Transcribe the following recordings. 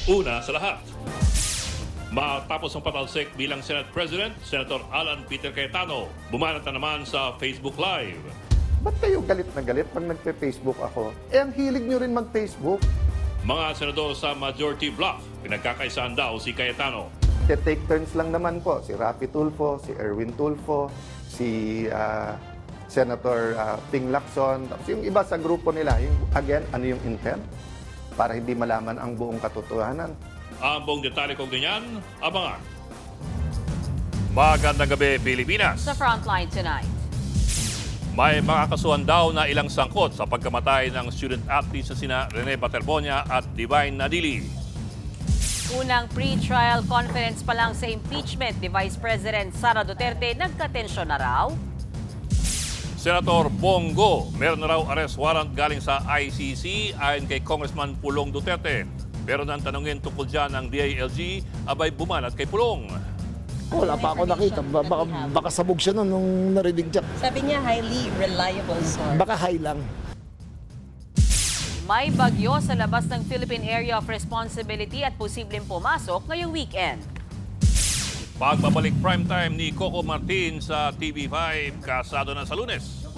Una sa lahat, matapos ang patalsik bilang Senate President, Senator Alan Peter Cayetano bumanat na naman sa Facebook Live. Ba't kayo galit na galit pag nagpe-Facebook ako? Ang hilig nyo rin mag-Facebook. Mga senador sa majority block, pinagkakaisaan daw si Cayetano. Take turns lang naman po. Si Rapi Tulfo, si Erwin Tulfo, si Senator Ping Lacson. Tapos yung iba sa grupo nila, again, ano yung intent? Para hindi malaman ang buong katotohanan. Ang buong detalye kong ganyan, abangan. Magandang gabi, Pilipinas. Sa Frontline tonight. May makakasuhan daw na ilang sangkot sa pagkamatay ng student athletes na sina Rene Baterbonia at Divine Nadili. Unang pre-trial conference pa lang sa impeachment ni Vice President Sara Duterte, nagka-tensyon na raw. Senator Bongo, meron na raw arrest warrant galing sa ICC ayon kay Congressman Pulong Duterte. Pero nang tanungin tungkol dyan ng DILG, abay bumanat kay Pulong. Wala pa ako nakita. Baka sabog siya nun nung narinig siya. Sabi niya, highly reliable source. Baka high lang. May bagyo sa labas ng Philippine Area of Responsibility at posibleng pumasok ngayong weekend. Pagbabalik primetime ni Coco Martin sa TV5, kasado na sa Lunes.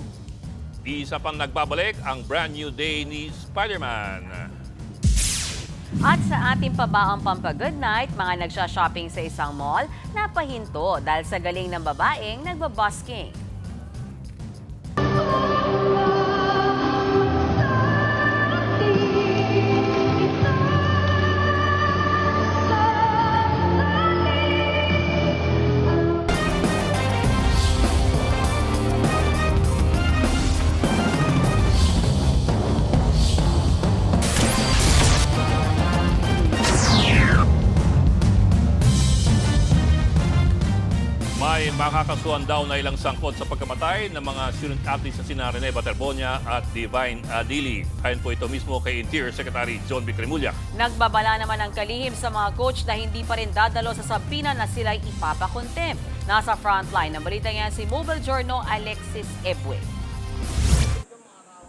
Isa pang nagbabalik ang brand new day ni Spider-Man. At sa ating pabaang pampa-good night, mga nagsha-shopping sa isang mall, napahinto dahil sa galing ng babaeng nagbabusking. May makakasuhan daw na ilang sangkot sa pagkamatay ng mga student athletes na sina Rene Baterbonia at Divine Adili. Ayon po ito mismo kay Interior Secretary John B. Cremulya. Nagbabala naman ang kalihim sa mga coach na hindi pa rin dadalo sa sabina na sila'y ipapakontem. Nasa frontline ng balita niya si Mobile Journal Alexis Ebwe.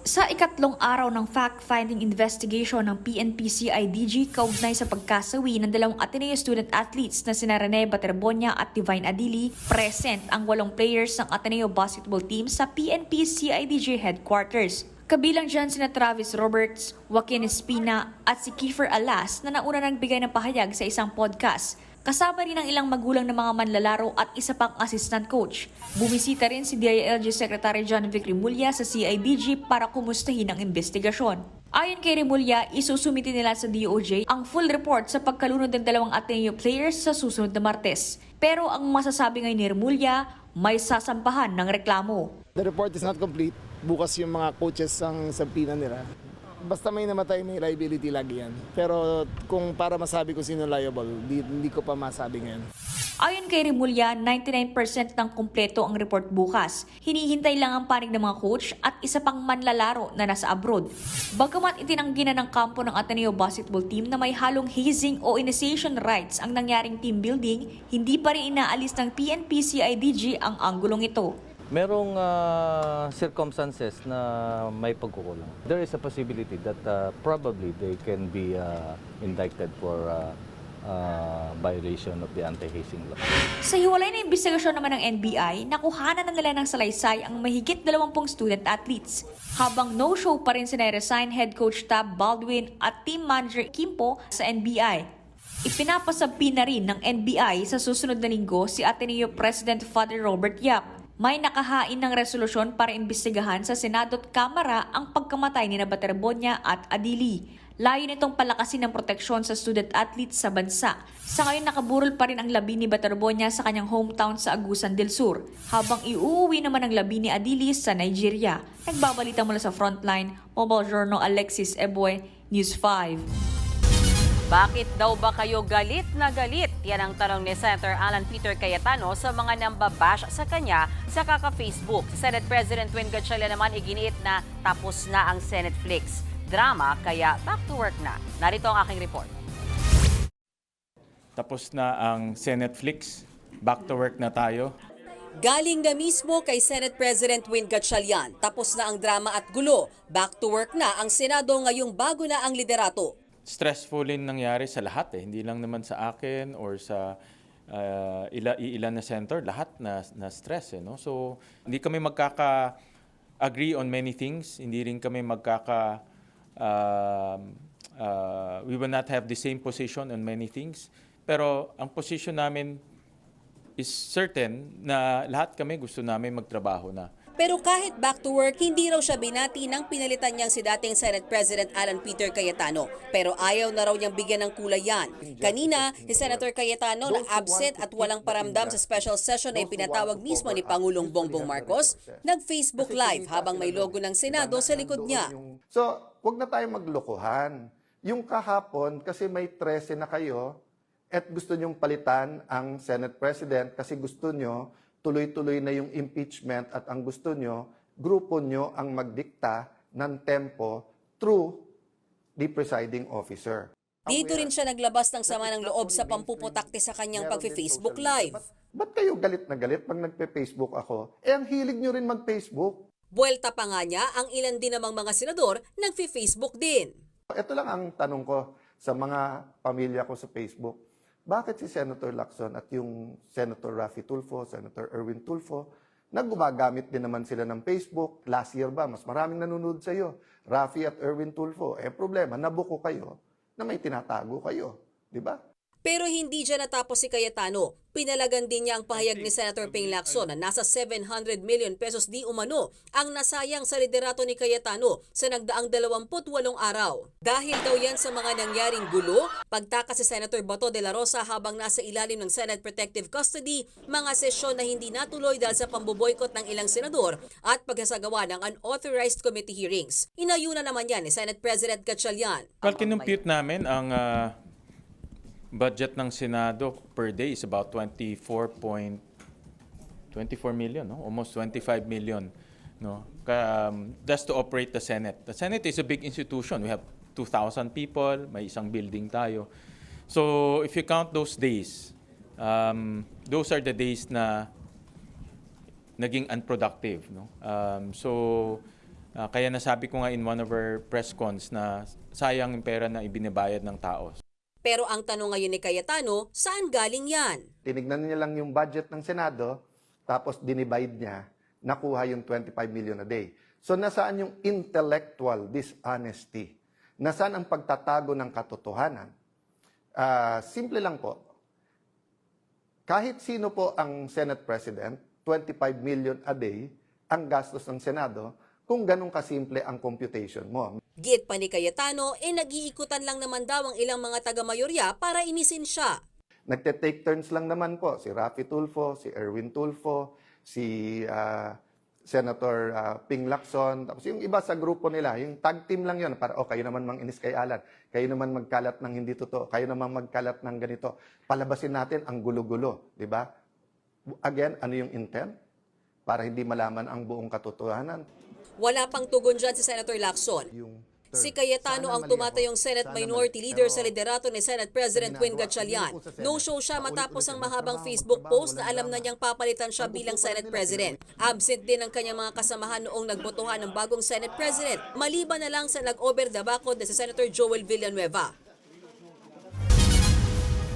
Sa ikatlong araw ng fact-finding investigation ng PNP-CIDG kaugnay sa pagkasawi ng dalawang Ateneo student athletes na sina Rene Baterbonia at Divine Adili, present ang 8 players ng Ateneo basketball team sa PNP-CIDG headquarters. Kabilang dyan sina Travis Roberts, Joaquin Espina at si Kiefer Alas na nauna nagbigay ng pahayag sa isang podcast. Kasama rin ang ilang magulang ng mga manlalaro at isa pang assistant coach. Bumisita rin si DILG Secretary John V. Cremulya sa CIDG para kumustahin ang investigasyon. Ayon kay Cremulya, isusumiti nila sa DOJ ang full report sa pagkalunod ng dalawang Ateneo players sa susunod na Martes. Pero ang masasabi ngayon ni Cremulya, may sasampahan ng reklamo. The report is not complete. Bukas yung mga coaches ang sampina nila. Basta may namatay, may liability lagi yan. Pero kung para masabi ko sino liable, hindi ko pa masabi ngayon. Ayon kay Cremulya, 99% ng kumpleto ang report bukas. Hinihintay lang ang panig ng mga coach at isa pang manlalaro na nasa abroad. Bagamat itinanggi na ng kampo ng Ateneo basketball team na may halong hazing o initiation rights ang nangyaring team building, hindi pa rin inaalis ng PNP-CIDG ang anggulong ito. Merong circumstances na may pagkukulang. There is a possibility that probably they can be indicted for violation of the anti-hazing law. Sa hiwalay na investigasyon naman ng NBI, nakuhanan na nila ng salaysay ang mahigit 20 student athletes. Habang no-show pa rin si na-resign head coach Tab Baldwin at team manager Kimpo sa NBI. Ipinapasabi na rin ng NBI sa susunod na linggo si Ateneo President Father Robert Yap. May nakahain ng resolusyon para imbestigahan sa Senado at Kamara ang pagkamatay ni Baterbonia at Adili. Layo nitong palakasin ng proteksyon sa student athletes sa bansa. Sa ngayon nakaburol pa rin ang labi ni Baterbonia sa kanyang hometown sa Agusan del Sur, habang iuuwi naman ang labi ni Adili sa Nigeria. Nagbabalita mula sa Frontline, Mobile Journal Alexis Ebwe, News 5. Bakit daw ba kayo galit na galit? Yan ang tanong ni Senator Alan Peter Cayetano sa mga nambabash sa kanya sa kaka-Facebook. Si Senate President Win Gatchalian naman iginiit na tapos na ang Senate Flix drama, kaya back to work na. Narito ang aking report. Tapos na ang Senate Flix, back to work na tayo. Galing na mismo kay Senate President Win Gatchalian. Tapos na ang drama at gulo. Back to work na ang Senado ngayong bago na ang liderato. stressful din nangyari sa lahat eh. Hindi lang naman sa akin or sa ilan na senator, lahat na stress eh. No? So, hindi kami magkaka-agree on many things. Hindi rin kami we will not have the same position on many things. Pero ang position namin is certain na lahat kami gusto namin magtrabaho na. Pero kahit back to work, hindi raw siya binati nang pinalitan niyang si dating Senate President Alan Peter Cayetano. Pero ayaw na raw niyang bigyan ng kulay yan. Kanina, si Senator Cayetano na absent at walang paramdam sa special session na ipinatawag mismo ni Pangulong Bongbong Marcos, nag-Facebook Live habang may logo ng Senado sa likod niya. So, huwag na tayong maglokohan. Yung kahapon, kasi may 13 na kayo, at gusto nyong palitan ang Senate President kasi gusto nyo tuloy-tuloy na yung impeachment at ang gusto nyo, grupo nyo ang magdikta ng tempo through the presiding officer. Dito rin siya naglabas ng sama ng loob sa pampuputakti sa kanyang pag-Facebook Live. Ba't kayo galit na galit pag nagpe-Facebook ako? Eh, ang hilig nyo rin mag-Facebook. Buwelta pa nga niya ang ilan din namang mga senador nagfi-Facebook din. Ito lang ang tanong ko sa mga pamilya ko sa Facebook. Bakit si Senator Lacson at yung Senator Raffy Tulfo, Senator Erwin Tulfo, gumagamit din naman sila ng Facebook? Last year ba, mas maraming nanonood sa iyo. Raffy at Erwin Tulfo, problema, nabuko kayo na may tinatago kayo. Di ba? Pero hindi dyan natapos si Cayetano. Pinalagan din niya ang pahayag ni Senator Ping Lacson na nasa 700 million pesos di umano ang nasayang sa liderato ni Cayetano sa nagdaang 28 araw. Dahil daw yan sa mga nangyaring gulo, pagtakas si Senator Bato de la Rosa habang nasa ilalim ng Senate Protective Custody, mga sesyon na hindi natuloy dahil sa pamboboykot ng ilang senador at pagsasagawa ng unauthorized committee hearings. Inayuna naman yan ni Senate President Gatchalian. Well, kinumpute namin ang budget ng Senado per day is about 24 million, no? Almost 25 million. No? That's to operate the Senate. The Senate is a big institution. We have 2,000 people, may isang building tayo. So if you count those days, those are the days na naging unproductive. No? Kaya nasabi ko nga in one of our press cons na sayang yung pera na ibinabayad ng tao. Pero ang tanong ngayon ni Cayetano, saan galing yan? Tinignan niya lang yung budget ng Senado, tapos dinivide niya, nakuha yung 25 million a day. So nasaan yung intellectual dishonesty? Nasaan ang pagtatago ng katotohanan? Simple lang po. Kahit sino po ang Senate President, 25 million a day ang gastos ng Senado, kung ganun kasimple ang computation mo. Git pa ni Cayetano, nag-iikutan lang naman daw ang ilang mga taga-mayorya para inisin siya. Nagte-take turns lang naman po si Raffy Tulfo, si Erwin Tulfo, si Senator Ping Lacson, tapos yung iba sa grupo nila, yung tag team lang yun, para kayo naman manginis kay Alan, kayo naman magkalat ng hindi totoo, kayo naman magkalat ng ganito. Palabasin natin ang gulo-gulo, di ba? Again, ano yung intent? Para hindi malaman ang buong katotohanan. Wala pang tugon dyan si Senator Lacson. Si Cayetano ang tumatayong Senate Minority Leader sa liderato ni Senate President Win Gatchalian. No-show siya matapos ang mahabang Facebook post na alam na niyang papalitan siya bilang Senate President. Absent din ang kanyang mga kasamahan noong nagbotohan ng bagong Senate President, maliban na lang sa nag-over the backod na si Senator Joel Villanueva.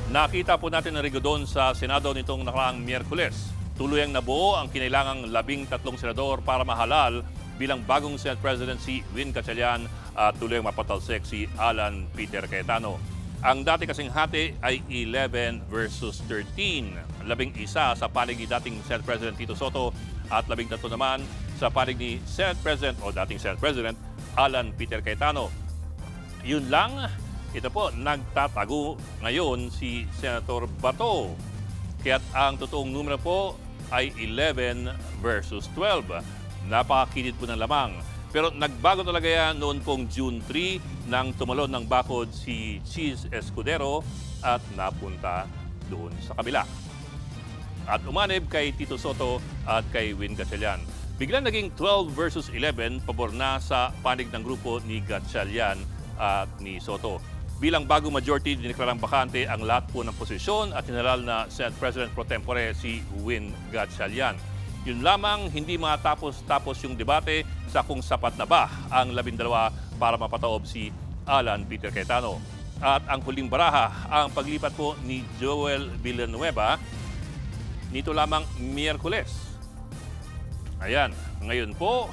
Nakita po natin ang rigodon sa Senado nitong nakaraang Miyerkules. Tuluyang nabuo ang kinailangang 13 senador para mahalal bilang bagong Senate President si Win Gatchalian at tuluyang mapatalsik si Alan Peter Cayetano. Ang dati kasing hati ay 11 versus 13. 11 sa panig ni dating Senate President Tito Soto at 13 naman sa panig ni Senate President o dating Senate President Alan Peter Cayetano. Yun lang, ito po, nagtatago ngayon si Senator Bato. Kaya't ang totoong numero po ay 11 versus 12. Napakakinid po ng lamang. Pero nagbago talaga yan noon pong June 3 nang tumalon ng bakod si Cheese Escudero at napunta doon sa kabila. At umanib kay Tito Soto at kay Win Gatchalian. Biglang naging 12 versus 11 pabor na sa panig ng grupo ni Gatchalian at ni Soto. Bilang bagong majority, diniklarang bakante ang lahat po ng posisyon at hinalal na Senate President pro tempore si Win Gatchalian. Yun lamang, hindi matapos-tapos yung debate sa kung sapat na ba ang 12 para mapataob si Alan Peter Cayetano. At ang huling baraha, ang paglipat po ni Joel Villanueva nito lamang Miyerkules. Ayan, ngayon po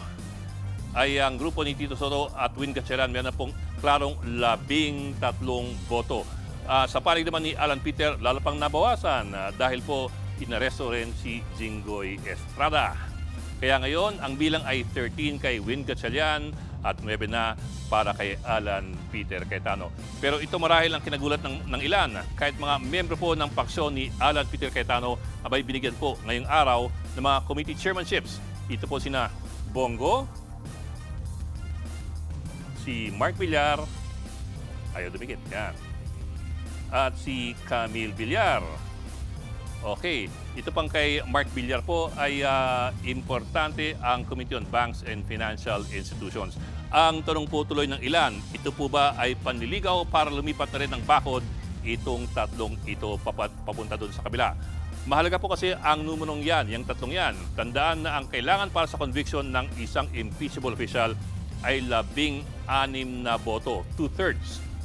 ay ang grupo ni Tito Soto at Win Gatchalian meron na pong klarong 13 boto. Sa panig naman ni Alan Peter, lalo pang nabawasan dahil po inaresto rin si Jinggoy Estrada. Kaya ngayon, ang bilang ay 13 kay Win Gatchalian at 9 na para kay Alan Peter Cayetano. Pero ito marahil ang kinagulat ng ilan. Kahit mga membro po ng paksyon ni Alan Peter Cayetano abay binigyan po ngayong araw ng mga committee chairmanships. Ito po sina Bongo, si Mark Villar, ayaw dumikit, yan. At si Camille Villar. Okay, ito pang kay Mark Villar po ay importante ang Committee on Banks and Financial Institutions. Ang tanong po tuloy ng ilan, ito po ba ay panliligaw para lumipat na rin ng bakod itong tatlong ito papunta doon sa kabila? Mahalaga po kasi ang numerong yan, yung tatlong yan. Tandaan na ang kailangan para sa conviction ng isang impeachable official ay 16 na boto, 2/3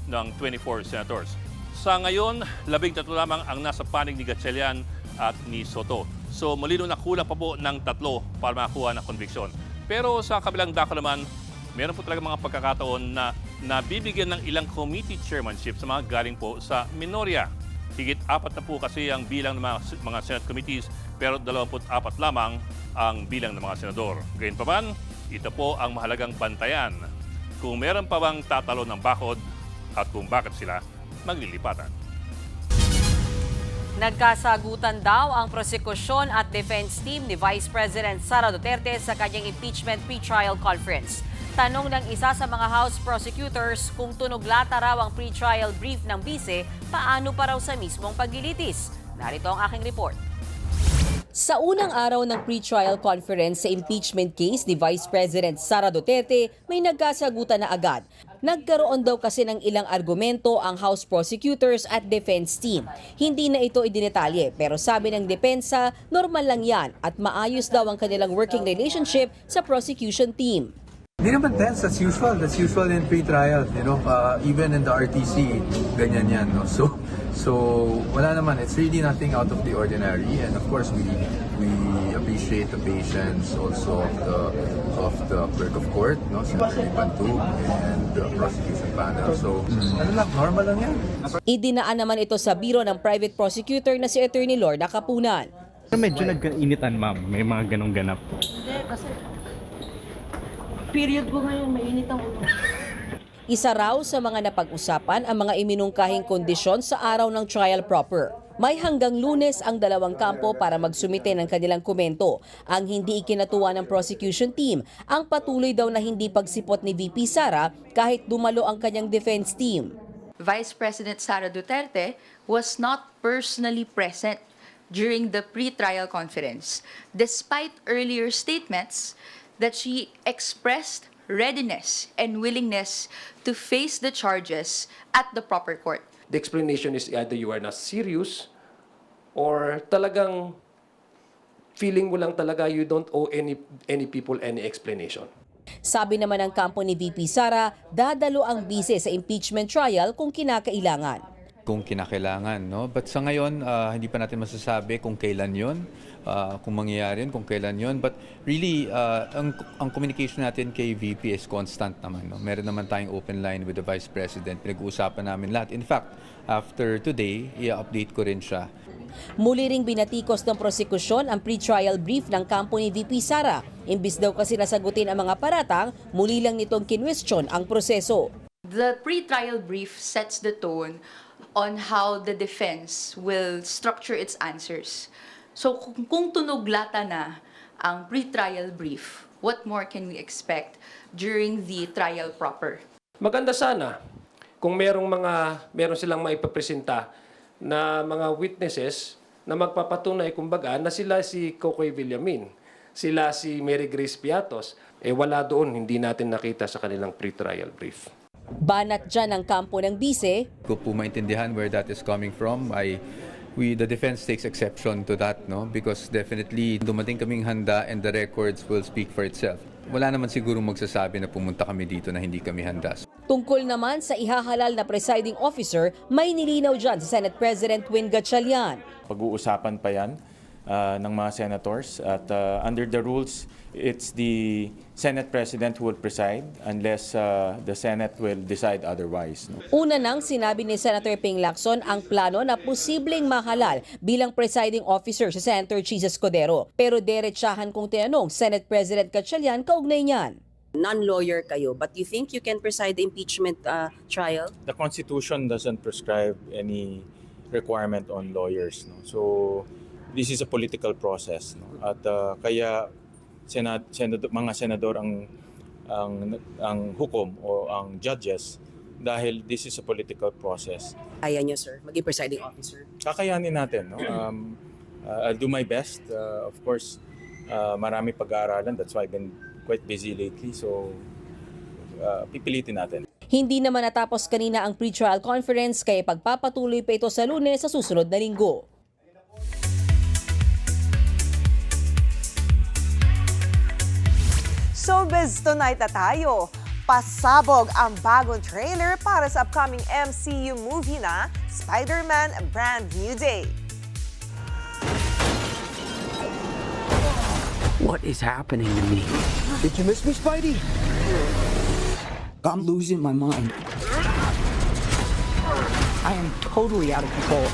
ng 24 senators. Sa ngayon, 13 lamang ang nasa panig ni Gatchalian at ni Soto. So malino na kulang pa po ng 3 para makakuha ng conviction. Pero sa kabilang dako naman, meron po talaga mga pagkakataon na nabibigyan ng ilang committee chairmanship sa mga galing po sa minorya. Higit 4 na po kasi ang bilang ng mga Senate committees, pero 24 lamang ang bilang ng mga senador. Gayunpaman, ito po ang mahalagang bantayan. Kung meron pa bang tatalo ng bakod at kung bakit sila maglilipatan. Nagkasagutan daw ang prosekusyon at defense team ni Vice President Sara Duterte sa kanyang impeachment pre-trial conference. Tanong ng isa sa mga House prosecutors kung tunog lata raw ang pre-trial brief ng bise, paano pa raw sa mismong paglilitis? Narito ang aking report. Sa unang araw ng pre-trial conference sa impeachment case ni Vice President Sara Duterte, may nagkasagutan na agad. Nagkaroon daw kasi ng ilang argumento ang House prosecutors at defense team. Hindi na ito idinetalye, pero sabi ng depensa, normal lang yan at maayos daw ang kanilang working relationship sa prosecution team. Hindi naman tense, that's usual. That's usual in pre-trial, even in the RTC, ganyan yan, no? So wala naman, it's really nothing out of the ordinary, and of course we appreciate the patience also of the clerk of court, no, Senator Pantug, and the prosecution panel. So normal lang yan. Idinaan naman ito sa biro ng private prosecutor na si Attorney Lorna Capunan. Medyo nag-initan, ma'am. May mga ganong ganap. Hindi, kasi period ko ngayon, mainit ang ulo. Isa raw sa mga napag-usapan ang mga iminungkahing kondisyon sa araw ng trial proper. May hanggang Lunes ang dalawang kampo para magsumite ng kanilang komento. Ang hindi ikinatuwa ng prosecution team, ang patuloy daw na hindi pagsipot ni VP Sara kahit dumalo ang kanyang defense team. Vice President Sara Duterte was not personally present during the pre-trial conference, despite earlier statements that she expressed readiness and willingness to face the charges at the proper court. The explanation is either you are not serious or talagang feeling mo lang talaga you don't owe any people any explanation. Sabi naman ng kampo ni VP Sara, dadalo ang bise sa impeachment trial kung kinakailangan. Kung kinakailangan, no? But sa ngayon, hindi pa natin masasabi kung kailan yon, kung mangyayari yun, kung kailan yon. But really, ang communication natin kay VP is constant naman, no? Meron naman tayong open line with the Vice President. Pinag-uusapan namin lahat. In fact, after today, i-update ko rin siya. Muli ring binatikos ng prosekusyon ang pre-trial brief ng kampo ni VP Sara. Imbis daw kasi nasagutin ang mga paratang, muli lang nitong kinwestiyon ang proseso. The pre-trial brief sets the tone on how the defense will structure its answers. So kung tunog lata na ang pre-trial brief, what more can we expect during the trial proper? Maganda sana kung meron silang maipapresenta na mga witnesses na magpapatunay kumbaga na sila si Cocoy Villamin, sila si Mary Grace Piatos, wala doon, hindi natin nakita sa kanilang pre-trial brief. Banat dyan ang kampo ng bise. Kung po maintindihan where that is coming from, the defense takes exception to that, no? Because definitely dumating kaming handa and the records will speak for itself. Wala naman siguro magsasabi na pumunta kami dito na hindi kami handa. Tungkol naman sa ihahalal na presiding officer, may nilinaw dyan si Senate President Win Gatchalian. Pag-uusapan pa yan ng mga senators at under the rules, it's the Senate President who will preside unless the Senate will decide otherwise. Una nang sinabi ni Senator Ping Lacson ang plano na posibleng mahalal bilang presiding officer si Senator Chis Escudero. Pero derechahan kong tinanong Senate President Gatchalian kaugnay niyan. Non-lawyer kayo, but you think you can preside the impeachment trial? The Constitution doesn't prescribe any requirement on lawyers. No? So this is a political process. No? At kaya mga senador ang hukom o ang judges dahil this is a political process. Kaya nyo, sir, maging presiding officer? Kakayanin natin. No? I'll do my best. Of course, marami pag-aaralan. That's why I've been quite busy lately. So, pipilitin natin. Hindi naman natapos kanina ang pre-trial conference kaya pagpapatuloy pa ito sa Lunes sa susunod na linggo. Showbiz tonight na tayo. Pasabog ang bagong trailer para sa upcoming MCU movie na Spider-Man Brand New Day. What is happening to me? Did you miss me, Spidey? I'm losing my mind. I am totally out of control.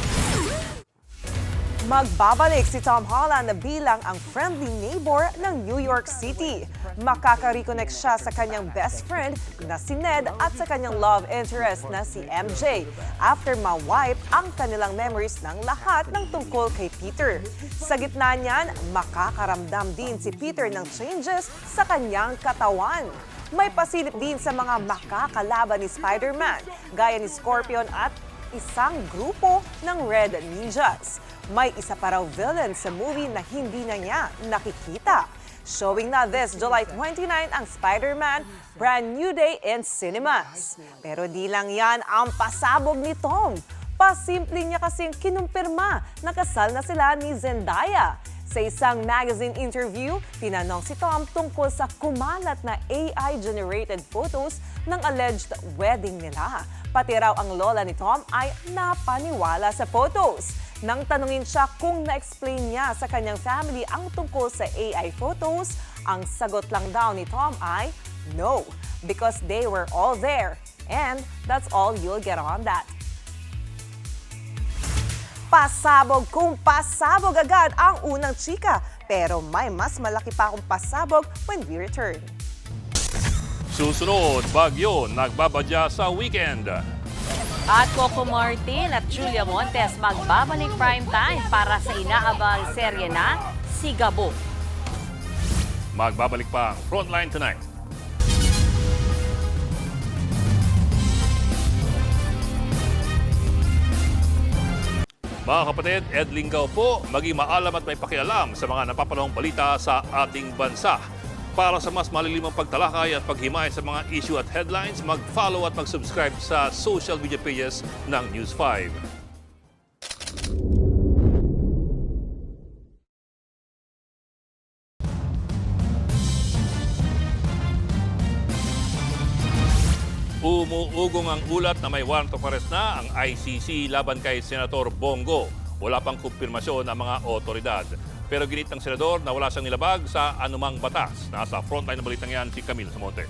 Magbabalik si Tom Holland na bilang ang friendly neighbor ng New York City. Makaka-reconnect siya sa kanyang best friend na si Ned at sa kanyang love interest na si MJ after ma-wipe ang kanilang memories ng lahat ng tungkol kay Peter. Sa gitna niyan, makakaramdam din si Peter ng changes sa kanyang katawan. May pasilip din sa mga makakalaban ni Spider-Man, gaya ni Scorpion at isang grupo ng Red Ninjas. May isa pa raw villain sa movie na hindi na niya nakikita. Showing na this July 29 ang Spider-Man Brand New Day in cinemas. Pero di lang yan ang pasabog ni Tom. Pasimple niya kasing kinumpirma na kasal na sila ni Zendaya. Sa isang magazine interview, tinanong si Tom tungkol sa kumalat na AI-generated photos ng alleged wedding nila. Pati raw ang lola ni Tom ay napaniwala sa photos. Nang tanungin siya kung na-explain niya sa kanyang family ang tungkol sa AI photos, ang sagot lang daw ni Tom ay, no, because they were all there. And that's all you'll get on that. Pasabog kung pasabog agad ang unang chika. Pero may mas malaki pa akong pasabog when we return. Susunod, Bagyo nagbabadya sa weekend. At Coco Martin at Julia Montes magbabalik prime time para sa inaabang serye na Sigabo. Magbabalik pa ang Frontline tonight. Mga kapatid, Ed Lingaw po, maging maalam at may pakialam sa mga napapanahong balita sa ating bansa. Para sa mas malilimang pagtalakay at paghimay sa mga issue at headlines, mag-follow at mag-subscribe sa social media pages ng News 5. Umuugong ang ulat na may warrant of arrest na ang ICC laban kay Senator Bongo. Wala pang kumpirmasyon ang mga otoridad. Pero ginit ng senador na wala siyang nilabag sa anumang batas. Nasa frontline ng balitang yan si Camille Samonte.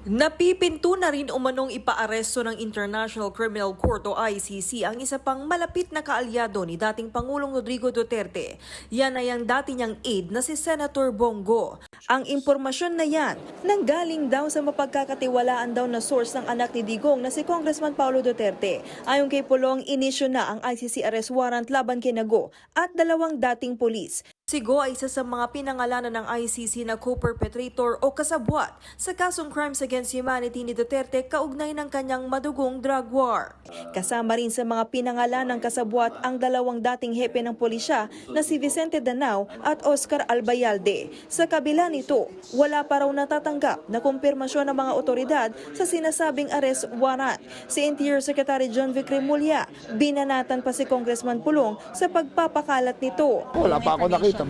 Napipinto na rin umanong ipaaresto ng International Criminal Court o ICC ang isa pang malapit na kaalyado ni dating Pangulong Rodrigo Duterte. Yan ay ang dati niyang aide na si Senator Bongo. Ang impormasyon na yan nanggaling daw sa mapagkakatiwalaan daw na source ng anak ni Digong na si Congressman Paulo Duterte. Ayon kay Pulong, inisyu na ang ICC arrest warrant laban kay Nago at dalawang dating pulis. Si Go ay isa sa mga pinangalanan ng ICC na co-perpetrator o kasabwat sa kasong crimes against humanity ni Duterte kaugnay ng kanyang madugong drug war. Kasama rin sa mga pinangalan ng kasabwat ang dalawang dating hepe ng pulisya na si Vicente Danao at Oscar Albayalde. Sa kabila nito, wala pa raw natatanggap na kumpirmasyon ng mga otoridad sa sinasabing arrest warrant. Si Interior Secretary John Vic Remulla, binanatan pa si Congressman Pulong sa pagpapakalat nito. Wala pa ako nakita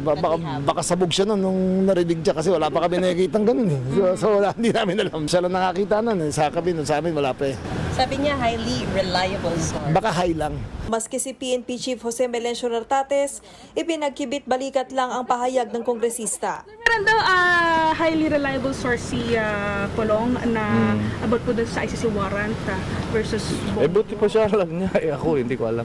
Baka sabog siya nung narinig siya kasi wala pa kami nakikitang ganun eh. So wala, hindi namin alam. Siya lang nakakita nun eh. Sa kabin, sa amin wala pa eh. Sabi niya, highly reliable source. Baka high lang. Maski si PNP Chief Jose Melencio Nartates, ipinagkibit balikat lang ang pahayag ng kongresista. Meron daw highly reliable source si Pulong na about po dun sa ICC warrant versus buti pa siya alam niya. Ako, hindi ko alam.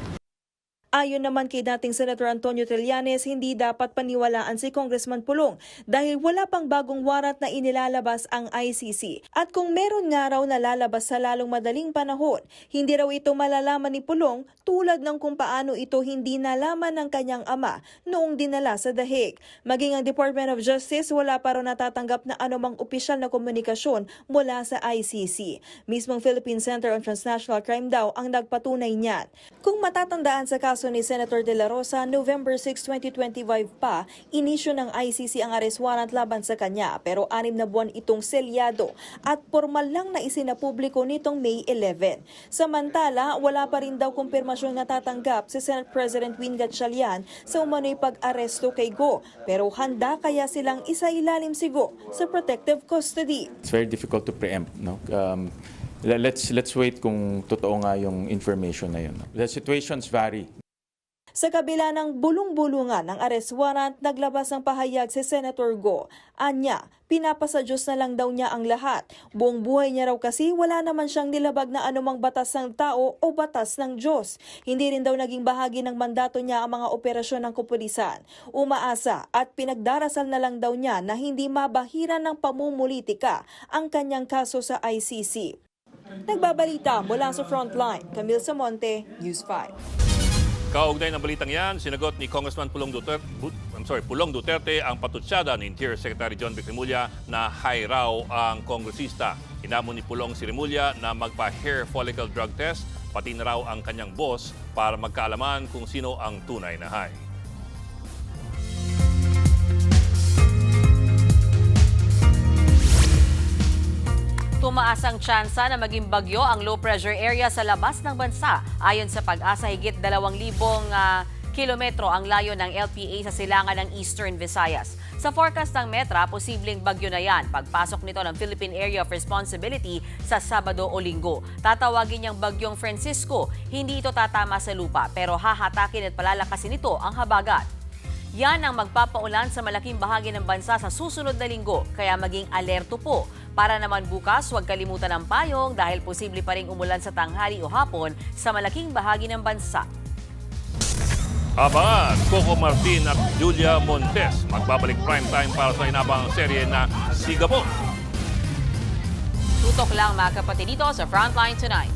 Ayon naman kay dating Senator Antonio Trillanes, hindi dapat paniwalaan si Congressman Pulong dahil wala pang bagong warrant na inilalabas ang ICC. At kung meron nga raw na lalabas sa lalong madaling panahon, hindi raw ito malalaman ni Pulong tulad ng kung paano ito hindi nalaman ng kanyang ama noong dinala sa The Hague. Maging ang Department of Justice, wala pa raw natatanggap na anumang opisyal na komunikasyon mula sa ICC. Mismong Philippine Center on Transnational Crime daw ang nagpatunay niyan. Kung matatandaan sa kaso ni Senator De La Rosa, November 6, 2025 pa, inisyu ng ICC ang arrest warrant laban sa kanya pero 6 na buwan itong selyado at formal lang na isinapubliko nitong May 11. Samantala, wala pa rin daw kumpirmasyong natatanggap si Senate President Win Gatchalian sa umano'y pag-aresto kay Go pero handa kaya silang isailalim si Go sa protective custody. It's very difficult to preempt, no? Let's wait kung totoo nga yung information na yun. The situations vary. Sa kabila ng bulong-bulungan ng arrest warrant, naglabas ng pahayag si Senator Go. Anya, pinapasa Diyos na lang daw niya ang lahat. Buong buhay niya raw kasi wala naman siyang nilabag na anumang batas ng tao o batas ng Diyos. Hindi rin daw naging bahagi ng mandato niya ang mga operasyon ng kapulisan. Umaasa at pinagdarasal na lang daw niya na hindi mabahiran ng pamumulitika ang kanyang kaso sa ICC. Nagbabalita mula sa Frontline, Camille Samonte, News 5. Kaugnay ng balitang yan, sinagot ni Congressman Pulong Duterte ang patutsada ni Interior Secretary John Vic Remulla na high raw ang kongresista. Hinamon ni Pulong si Remulla na magpa-hair follicle drug test, pati na raw ang kanyang boss para magkaalaman kung sino ang tunay na high. Tumaas ang tsansa na maging bagyo ang low pressure area sa labas ng bansa. Ayon sa Pag-asa, higit 2,000 kilometro ang layo ng LPA sa silangan ng Eastern Visayas. Sa forecast ng Metra, posibleng bagyo na yan pagpasok nito ng Philippine Area of Responsibility sa Sabado o Linggo. Tatawagin niyang bagyong Francisco. Hindi ito tatama sa lupa pero hahatakin at palalakasin ito ang habagat. Yan ang magpapaulan sa malaking bahagi ng bansa sa susunod na linggo, kaya maging alerto po. Para naman bukas, huwag kalimutan ang payong dahil posible pa rin umulan sa tanghali o hapon sa malaking bahagi ng bansa. Abangan, Coco Martin at Julia Montes. Magbabalik prime time para sa inabang serye na Sigabo. Tutok lang mga kapatid dito sa Frontline Tonight.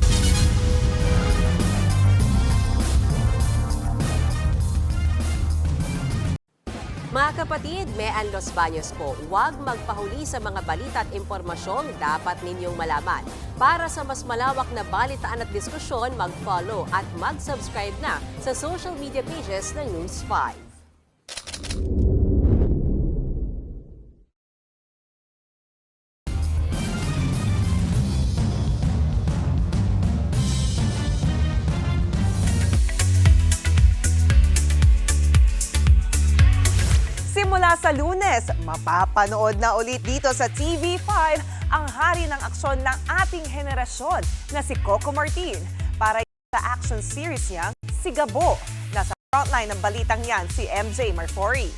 Mga kapatid, Mean Los Baños po, huwag magpahuli sa mga balita at impormasyong dapat ninyong malaman. Para sa mas malawak na balitaan at diskusyon, mag-follow at mag-subscribe na sa social media pages ng News 5. Simula sa Lunes, mapapanood na ulit dito sa TV5 ang hari ng aksyon ng ating henerasyon na si Coco Martin para sa action series niyang Sigabo. Nasa frontline ng balitang yan si MJ Marfori.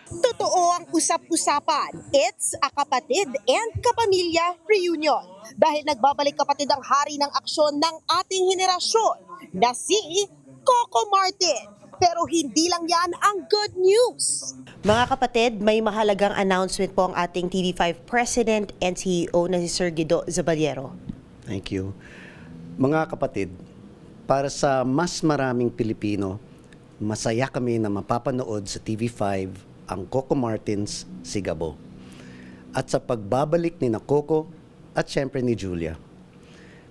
Totoo ang usap-usapan. It's a kapatid and kapamilya reunion. Dahil nagbabalik kapatid ang hari ng aksyon ng ating henerasyon na si Coco Martin. Pero hindi lang yan ang good news. Mga kapatid, may mahalagang announcement po ang ating TV5 President and CEO na si Sir Guido Zabaliero. Thank you. Mga kapatid, para sa mas maraming Pilipino, masaya kami na mapapanood sa TV5 ang Coco Martin's Sigabo. At sa pagbabalik ni Coco at syempre ni Julia.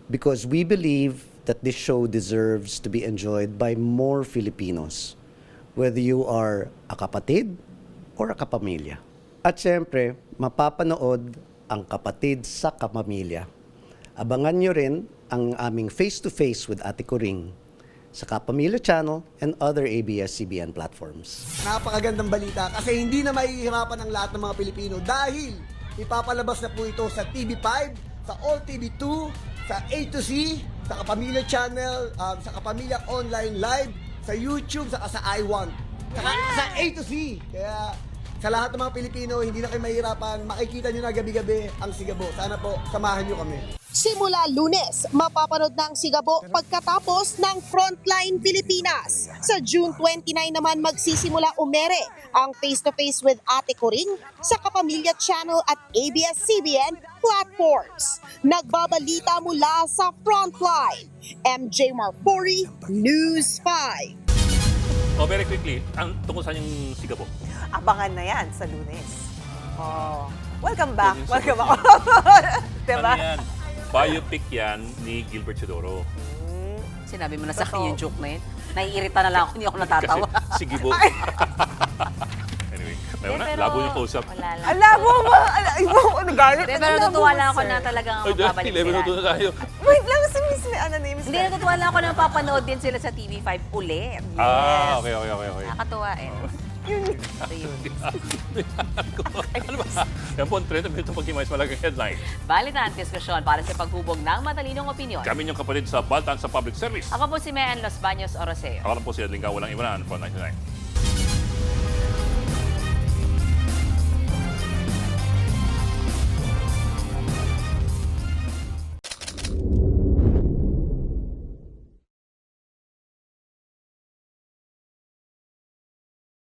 Because we believe that this show deserves to be enjoyed by more Filipinos, whether you are a kapatid or a kapamilya. At syempre, mapapanood ang kapatid sa kapamilya. Abangan nyo rin ang aming face-to-face with Ate Coring sa Kapamilya Channel and other ABS-CBN platforms. Napakagandang balita kasi hindi na mahihirapan ang lahat ng mga Pilipino dahil ipapalabas na po ito sa TV5, sa All TV2, sa A to Z, sa Kapamilya Channel, sa Kapamilya Online Live, sa YouTube, saka sa iWant. Saka sa A to Z. Kaya sa lahat ng mga Pilipino, hindi na kayo mahirapan. Makikita nyo na gabi-gabi ang Sigabo. Sana po, samahan nyo kami. Simula Lunes, mapapanood ng Sigabo pagkatapos ng Frontline Pilipinas. Sa June 29 naman magsisimula umere ang Face-to-Face with Ate Coring sa Kapamilya Channel at ABS-CBN platforms. Nagbabalita mula sa Frontline, MJ Marfori, News 5. Oh, very quickly, tungkol saan yung Sigabo? Abangan na yan sa Lunes. Oh. Welcome back. Welcome back. Diba? Ano yan? Biopic yan ni Gilbert Chodoro. Sinabi mo na sa akin yung joke na yun. Naiirita na lang ako, hindi ako natatawa. Kasi Sigabo. Anyway, may labo yung kausap. Wala lang. Labo mo! Nagalit. Pero natutuwa lang ako na talagang babalik sila. 11 na tayo. Wait lang, si Miss Miss. Hindi, natutuwa lang ako na papanood din sila sa TV5 ulit. Yes. Ah, okay. Nakakatuwa eh. Ito yun. Ano ba? Yan po ang 30 minuto pag-imayos malagang headline. Balik na ang diskusyon para sa paghubog ng matalinong opinyon. Kami yung kapatid sa Baltan sa Public Service. Ako po si Mean Los Baños Oroseo. Ako lang po si Edling Ka, walang iwanan, 499.